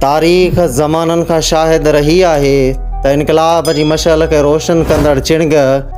तारीख़ ज़माननि खां शाहिद रही आहे त इनकलाब जी मशाल खे रोशन कंदड़ चिणग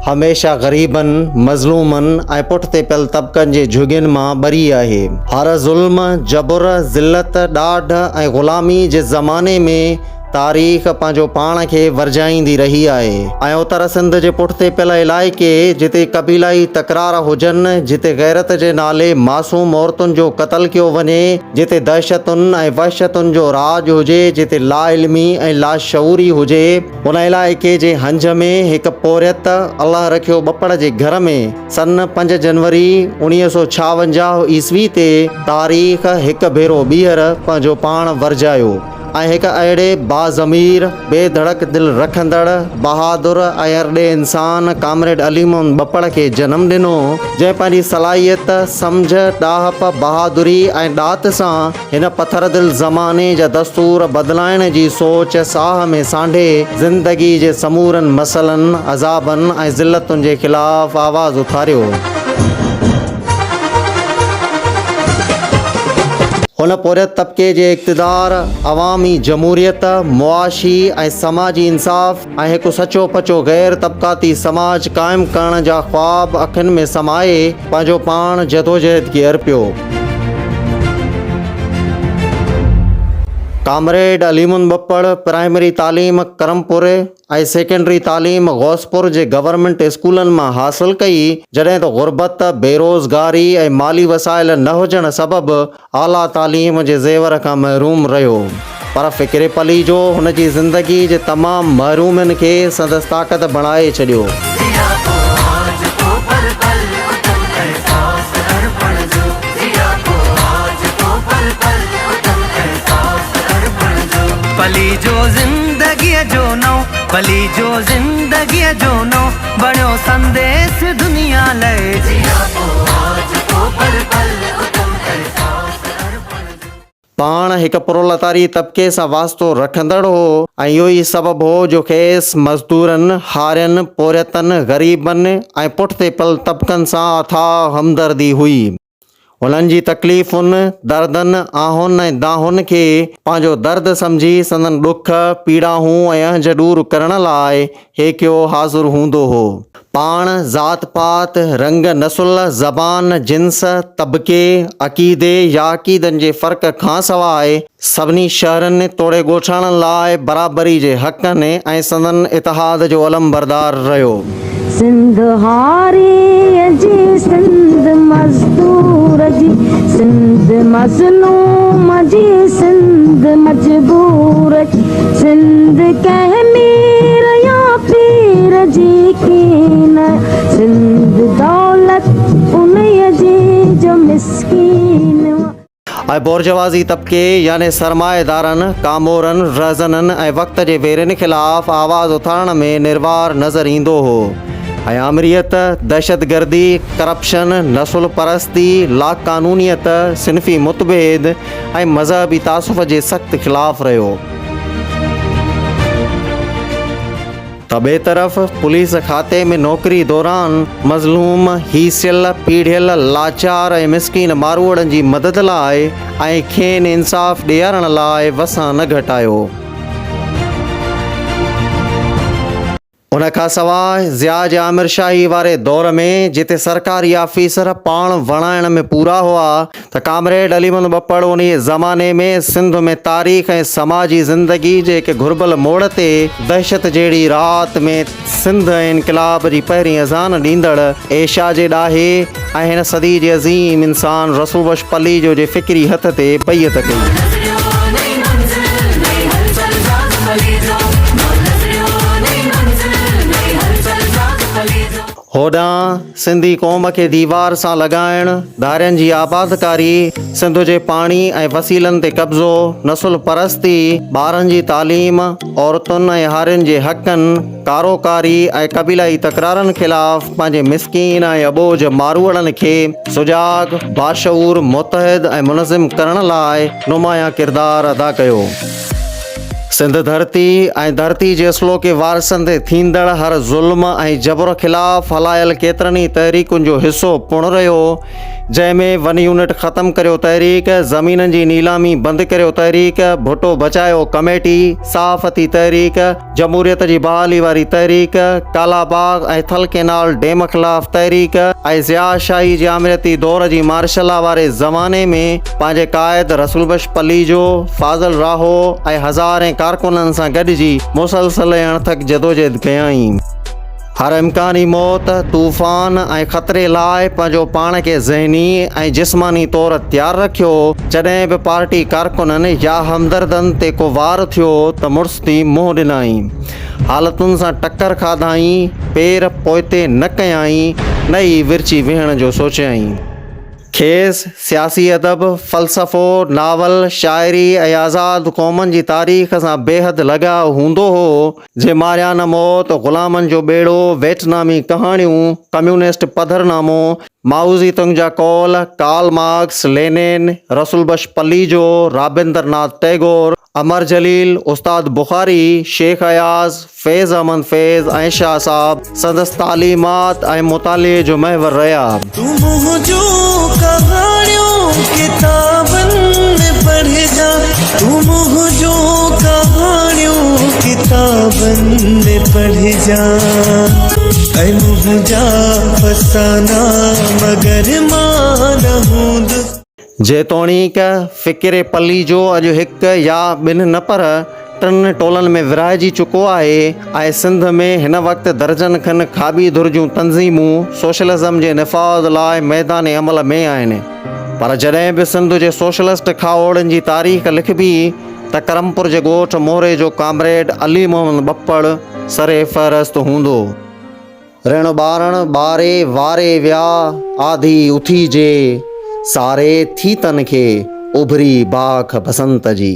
हमेशा ग़रीबनि, मज़लूमनि ऐं पुठिते पियल तबक़नि जे झुगियुनि मां ॿरी आहे। हर ज़ुल्म, जबुर, ज़िल्लत, ॾाढ ऐं ग़ुलामी जे ज़माने में तारीख़ पंहिंजो पाण खे वरजाईंदी रही आहे ऐं उत्तर सिंध जे पुठिते पियल इलाइक़े जिते क़बीलाई तकरार हुजनि, जिते गैरत जे नाले मासूम औरतुनि जो क़त्ल कयो वञे, जिते दहशतुनि ऐं वहशतुनि जो राज हुजे, जिते लाइल्मी ऐं लाशऊरी हुजे, उन इलाइक़े जे हंज में हिकु पोरियत अलाह रखियो ॿपड़ जे घर में सन 5 जनवरी 1956 ईस्वी ते तारीख़ हिकु भेरो ॿीहर पंहिंजो पाण वरजायो ऐं हिकु अहिड़े बाज़मीर, बेधड़क दिल रखंदड़, बहादुर ऐं अरड़े इंसान कामरेड अली मोहम्मद ॿपड़ खे जनमु ॾिनो, जंहिं पंहिंजी सलाहियत, सम्झ, ॾाहप, बहादुरी ऐं ॾात सां हिन पथर दिल ज़माने जा दस्तूर बदिलाइण जी सोच साह में सांढे ज़िंदगी जे समूरनि मसलनि, अज़ाबनि ऐं ज़िल्लतुनि जे ख़िलाफ़ आवाज़ उथारियो। हुन पोरियत तबक़े जे इक़्तिदार, अवामी जमहूरियत, मुआशी ऐं समाजी इंसाफ़ ऐं हिकु सचो पचो गैर तबक़ाती समाज क़ाइमु करण जा ख़्वाब अखियुनि में समाए पंहिंजो पाण जदोजहद खे अर्पियो। कामरेड अली मोहम्मद ॿपड़ प्राइमरी तालीम करमपुर ऐं सेकेंडरी तालीम गौसपुर जे गवर्नमेंट स्कूलनि मां हासिल कई, जॾहिं त गुरबत, बेरोज़गारी ऐं माली वसाइल न हुजण सबबि आला तालीम जे ज़ेवर खां महरूम रहियो। पर फ़िक्रे पली जो हुन जी ज़िंदगी जे तमामु महरूमनि खे संदसि ताक़त बणाए छॾियो। पली जो ज़िंदगी जो नौ, पली जो ज़िंदगी जो नौ, बणियो संदेश दुनिया लाइ। पाण हिकु प्रोलतारी तबक़े सां वास्तो रखंदड़ हो ऐं इहो ई सबबु हो जो खेसि मज़दूरनि, हारियुनि, पोरियतनि, ग़रीबनि ऐं पुठिते पियल तबक़नि सां अथाह हमदर्दी हुई। उन्हनि जी तकलीफ़ुनि, दर्दनि, आहुनि ऐं दाहुनि खे पंहिंजो दर्द सम्झी संदनि ॾुख, पीड़ाऊं ऐं अहंज दूर करण लाइ हेकियो हाज़ुर हूंदो हो। पाण ज़ात पात, रंग, नसुल, ज़बान, जिन्स, तबक़े, अक़ीदे या अक़ीदनि जे फ़र्क़ खां सवाइ सभिनी शहरनि तोड़े ॻोठाइण लाइ बराबरी जे हक़नि ऐं संदनि इतिहाद जो अलम बरदार रहियो। सिंध हारी जी, सिंध मज़दूर जी, सिंध मज़लूम जी, सिंध मजबूर जी, सिंध कंहिं मीर या पीर जी कीन, सिंध दौलत उन्हीअ जी जो मिस्कीन। ऐं बोर्जवाज़ी तबक़े याने सरमाएदारनि, कामोरनि, रज़ननि ऐं वक़्त जे वेरनि ख़िलाफ़ आवाज़ उथारण में निर्वार नज़र ईंदो हो ऐं आमरीयत, दहशतगर्दी, करप्शन, नसुल परस्ती, लाक़ानूनीयत, सिनफ़ी मुतबेद ऐं मज़हबी तासुफ़ जे सख़्त ख़िलाफ़ रहियो। त ॿिए तरफ़ पुलिस खाते में नौकरी दौरान मज़लूम, हीसियल, पीढ़ियल, लाचार ऐं मिसकीन मारूअड़नि जी मदद लाइ ऐं खेनि इंसाफ़ ॾियारण लाइ वसां न घटायो। उन खां सवाइ ज़ियाज आमिर शाही वारे दौर में जिते सरकारी ऑफिसर पाण वणाइण में पूरा हुआ, त कामरेड अली मोहम्मद ॿपड़ उन ज़माने में सिंध में तारीख़ ऐं समाजी ज़िंदगी जे हिकु घुरिबल मोड़ ते दहशत जहिड़ी राति में सिंध ऐं इनकलाब जी पहिरीं अज़ान ॾींदड़ एशा जे ॾाहे ऐं हिन सदी जे अज़ीम इंसान रसूल बख्श पली जो जे फ़िक्री हथ ते बैयत कई। होॾां सिंधी क़ौम खे दीवार सां लॻाइण, धारियुनि जी आबादकारी, सिंध जे पाणी ऐं वसीलनि ते कब्ज़ो, नसुल परस्ती, ॿारनि जी तालीम, औरतुनि ऐं हारियुनि जे हक़नि, कारोकारी ऐं क़बीलाई तकरारनि ख़िलाफ़ पंहिंजे मिसकीन ऐं अबोझ मारूअड़नि खे सुजाग, बाशऊर, मुतहिद ऐं मुनज़िम करण लाइ नुमाया किरदारु अदा कयो। सिंध धरती ऐं धरती जे असलो के वारसनि ते थींदड़ हर ज़ुल्म ऐं जबर ख़िलाफ़ हलायल केतिरनि ई तहरीकुनि जो हिसो पुण रहियो। जंहिंमें 1 यूनिट ख़त्म करियो तहरीक, ज़मीननि जी नीलामी बंदि करियो तहरीक, भुटो बचायो कमेटी, साफ़ती तहरीक, जमहूरियत जी बहाली वारी तहरीक, कालाबाग ऐं थल केनाल डैम ख़िलाफ़ तहरीक ऐं ज़िया शाही जे आमिरती दौर जी मार्शला वारे ज़माने में पंहिंजे क़ाइद रसूल बख्श पलीजो, फाज़ल राहो ऐं हज़ारें कारकुननि सां गॾिजी मुसलसल अणथक जदोजहद कयाईं। हर इम्कानी मौत, तूफ़ान ऐं ख़तरे लाइ पंहिंजो पाण खे ज़हनी ऐं जिस्मानी तौर तयारु रखियो। जॾहिं बि पार्टी कारकुननि या हमदर्दनि ते को वार थियो त मुड़ुस थी मुंहुं ॾिनाई, हालतुनि सां टकर खाधाई, पेर पोइते न कयाई, न ई विरची वेहण जो सोचियाई। खेसि सियासी अदब, फ़लसफ़ो, नावल, शाइरी ऐं आज़ाद क़ौमनि जी तारीख़ सां बेहद लॻाउ हूंदो हो। जे मारियाना मौत, ग़ुलामनि जो ॿेड़ो, वेटनामी कहाणियूं, कम्युनिस्ट पधरनामो, माओज़ी तुंग जा कौल, कार्ल मार्क्स, लेनिन, रसूल बख्श पलीजो, राबिंद्रनाथ टैगोर, अमर जलील, उस्ताद बुखारी, शेख अयाज़, फैज़ अहमद फैज़ ऐं शाह साहब संदसि तालीमात ऐं मुताले जो महवर रहिया। तुम जो कहानियों किताबन में पढ़ जा, तुम जो कहानियों किताबन में पढ़ जा, ऐ मुझा फसाना मगर माना हूंद। जेतोणीक फ़िक्र पलीजो अॼु हिकु या ॿिनि न पर 3 टोलनि में विरहाइजी चुको आहे ऐं सिंध में हिन वक़्तु दर्जन खनि खाबी धुर जूं तंज़ीमूं सोशलिज़म जे निफ़ाज़ लाइ मैदान अमल में आहिनि। पर जॾहिं बि सिंध जे सोशलिस्ट खाओड़नि जी तारीख़ लिखबी त करमपुर जे ॻोठ मोहरे जो कामरेड अली मोहम्मद बप्पड़ सरे फ़हरिस्त हूंदो। ऋण ॿारण ॿारे वारे विया आधी उथी जे, सारे थी तन खे उभरी बाख बसंत जी।